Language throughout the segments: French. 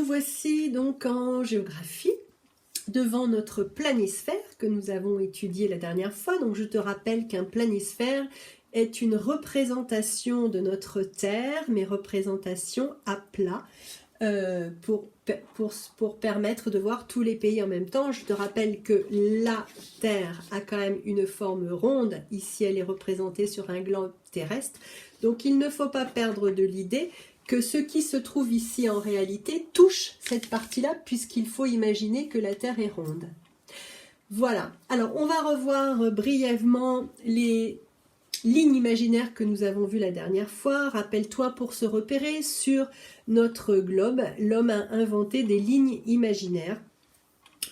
nous voici donc en géographie devant notre planisphère que nous avons étudié la dernière fois. Donc je te rappelle qu'un planisphère est une représentation de notre Terre, mais représentation à plat, pour permettre de voir tous les pays en même temps. Je te rappelle que la Terre a quand même une forme ronde. Ici, elle est représentée sur un globe terrestre. Donc il ne faut pas perdre de l'idée que ce qui se trouve ici en réalité touche cette partie-là, puisqu'il faut imaginer que la Terre est ronde. Voilà, alors on va revoir brièvement les lignes imaginaires que nous avons vues la dernière fois. Rappelle-toi, pour se repérer sur notre globe, l'homme a inventé des lignes imaginaires.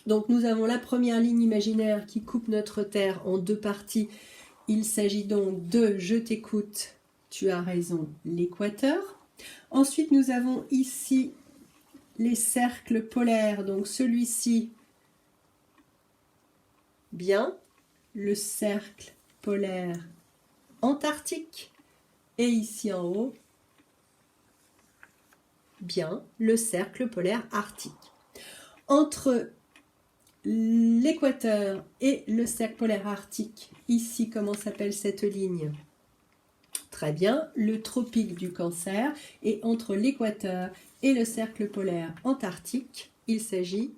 Donc nous avons la première ligne imaginaire qui coupe notre Terre en deux parties. Il s'agit donc de « Je t'écoute, tu as raison » l'équateur. Ensuite, nous avons ici les cercles polaires, donc celui-ci, bien, le cercle polaire antarctique, et ici en haut, bien, le cercle polaire arctique. Entre l'équateur et le cercle polaire arctique, ici, comment s'appelle cette ligne ? Très bien, le tropique du Cancer, et entre l'équateur et le cercle polaire antarctique, il s'agit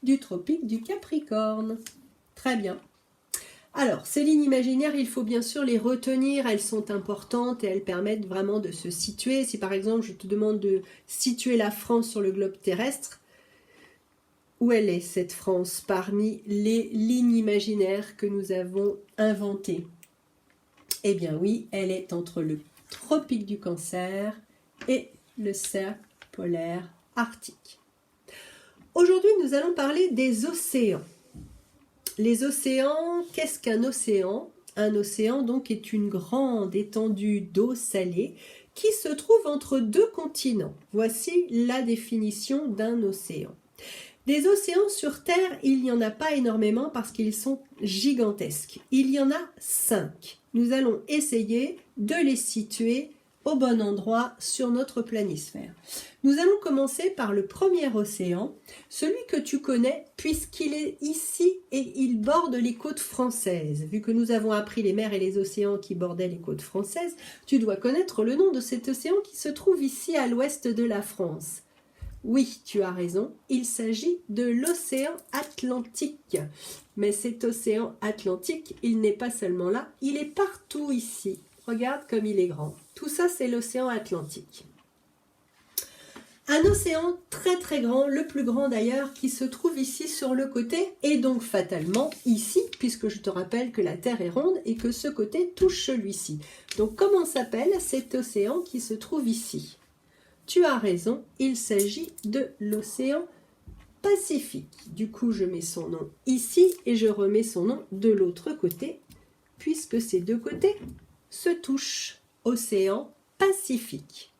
du tropique du Capricorne. Très bien. Alors, ces lignes imaginaires, il faut bien sûr les retenir, elles sont importantes et elles permettent vraiment de se situer. Si par exemple je te demande de situer la France sur le globe terrestre, où elle est cette France parmi les lignes imaginaires que nous avons inventées ? Eh bien oui, elle est entre le tropique du Cancer et le cercle polaire arctique. Aujourd'hui, nous allons parler des océans. Les océans, qu'est-ce qu'un océan ? Un océan donc est une grande étendue d'eau salée qui se trouve entre deux continents. Voici la définition d'un océan. Des océans sur Terre, il n'y en a pas énormément parce qu'ils sont gigantesques. Il y en a 5. Nous allons essayer de les situer au bon endroit sur notre planisphère. Nous allons commencer par le premier océan, celui que tu connais puisqu'il est ici et il borde les côtes françaises. Vu que nous avons appris les mers et les océans qui bordaient les côtes françaises, tu dois connaître le nom de cet océan qui se trouve ici à l'ouest de la France. Oui, tu as raison, il s'agit de l'océan Atlantique. Mais cet océan Atlantique, il n'est pas seulement là, il est partout ici. Regarde comme il est grand. Tout ça, c'est l'océan Atlantique. Un océan très très grand, le plus grand d'ailleurs, qui se trouve ici sur le côté, et donc fatalement ici, puisque je te rappelle que la Terre est ronde et que ce côté touche celui-ci. Donc comment s'appelle cet océan qui se trouve ici ? Tu as raison, il s'agit de l'océan Pacifique. Du coup, je mets son nom ici et je remets son nom de l'autre côté, puisque ces deux côtés se touchent. Océan Pacifique.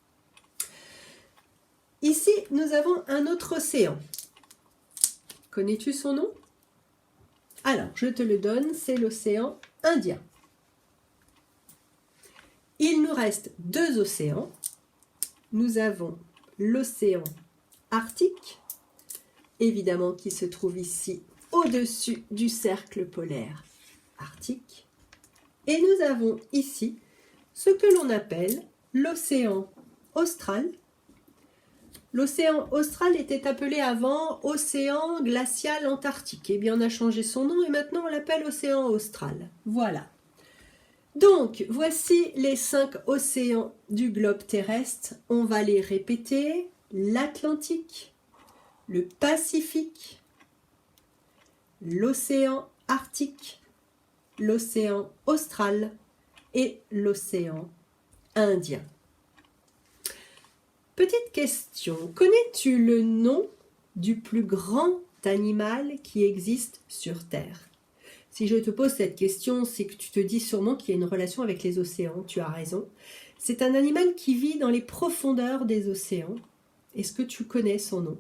Ici, nous avons un autre océan. Connais-tu son nom? Alors, je te le donne, c'est l'océan Indien. Il nous reste deux océans. Nous avons l'océan Arctique, évidemment qui se trouve ici au-dessus du cercle polaire arctique. Et nous avons ici ce que l'on appelle l'océan Austral. L'océan Austral était appelé avant océan glacial antarctique. Eh bien, on a changé son nom et maintenant on l'appelle océan Austral. Voilà. Donc, voici les 5 océans du globe terrestre. On va les répéter. L'Atlantique, le Pacifique, l'océan Arctique, l'océan Austral et l'océan Indien. Petite question, connais-tu le nom du plus grand animal qui existe sur Terre ? Si je te pose cette question, c'est que tu te dis sûrement qu'il y a une relation avec les océans, tu as raison. C'est un animal qui vit dans les profondeurs des océans. Est-ce que tu connais son nom ?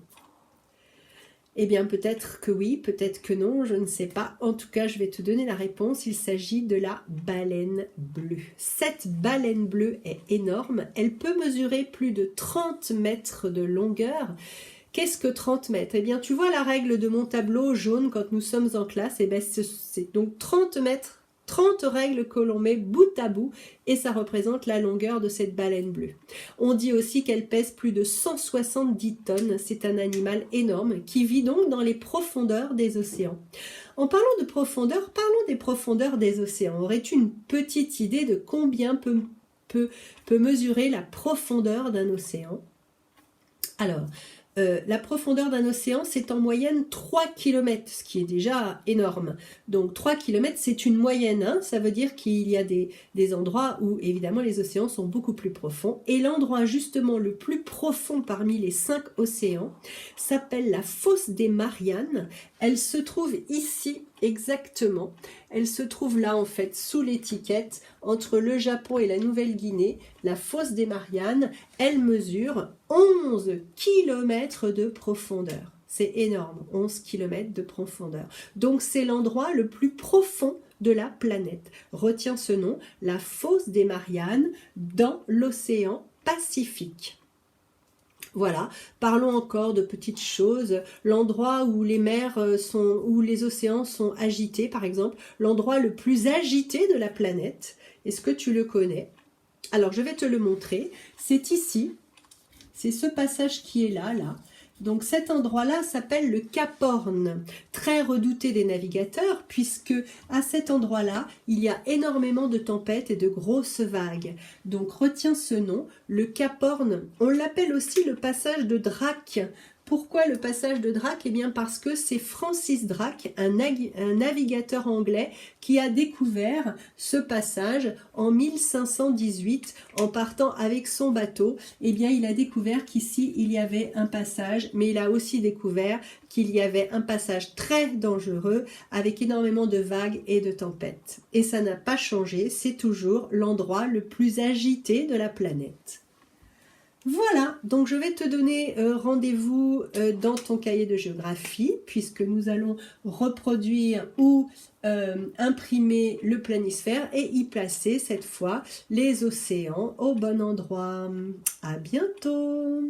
Eh bien, peut-être que oui, peut-être que non, je ne sais pas. En tout cas, je vais te donner la réponse. Il s'agit de la baleine bleue. Cette baleine bleue est énorme. Elle peut mesurer plus de 30 mètres de longueur. Qu'est-ce que 30 mètres? Eh bien, tu vois la règle de mon tableau jaune quand nous sommes en classe. Eh bien, c'est donc 30 mètres. 30 règles que l'on met bout à bout et ça représente la longueur de cette baleine bleue. On dit aussi qu'elle pèse plus de 170 tonnes. C'est un animal énorme qui vit donc dans les profondeurs des océans. En parlant de profondeur, parlons des profondeurs des océans. Aurais-tu une petite idée de combien peut mesurer la profondeur d'un océan? Alors, la profondeur d'un océan, c'est en moyenne 3 km, ce qui est déjà énorme. Donc 3 km, c'est une moyenne, hein. Ça veut dire qu'il y a des endroits où évidemment les océans sont beaucoup plus profonds. Et l'endroit justement le plus profond parmi les 5 océans s'appelle la fosse des Mariannes. Elle se trouve ici exactement. Elle se trouve là en fait sous l'étiquette entre le Japon et la Nouvelle-Guinée. La fosse des Mariannes, elle mesure 11 km de profondeur. C'est énorme, 11 km de profondeur. Donc c'est l'endroit le plus profond de la planète. Retiens ce nom, la fosse des Mariannes dans l'océan Pacifique. Voilà, parlons encore de petites choses. L'endroit où les mers où les océans sont agités, par exemple, l'endroit le plus agité de la planète. Est-ce que tu le connais? Alors, je vais te le montrer. C'est ici. C'est ce passage qui est là. Donc cet endroit-là s'appelle le Cap Horn, très redouté des navigateurs puisque à cet endroit-là, il y a énormément de tempêtes et de grosses vagues. Donc retiens ce nom, le Cap Horn. On l'appelle aussi le passage de Drake. Pourquoi le passage de Drake? Eh bien parce que c'est Francis Drake, un navigateur anglais, qui a découvert ce passage en 1518 en partant avec son bateau. Eh bien il a découvert qu'ici il y avait un passage, mais il a aussi découvert qu'il y avait un passage très dangereux avec énormément de vagues et de tempêtes. Et ça n'a pas changé, c'est toujours l'endroit le plus agité de la planète. Voilà, donc je vais te donner rendez-vous dans ton cahier de géographie puisque nous allons reproduire ou imprimer le planisphère et y placer cette fois les océans au bon endroit. À bientôt!